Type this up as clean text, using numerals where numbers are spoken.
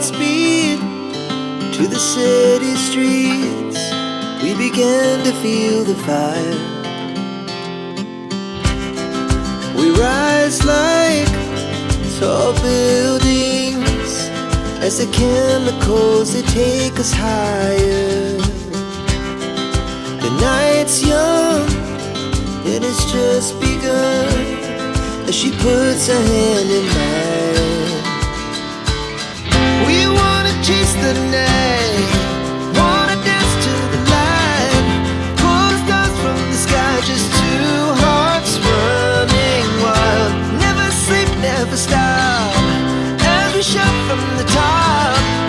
speed to the city streets. We began to feel the fire. We rise like tall buildings as the chemicals, they take us higher. The night's young, it has just begun, as she puts her hand in mine. We wanna chase the night, wanna dance to the light, pull the stars from the sky, just two hearts running wild. Never sleep, never stop, as we shout from the top.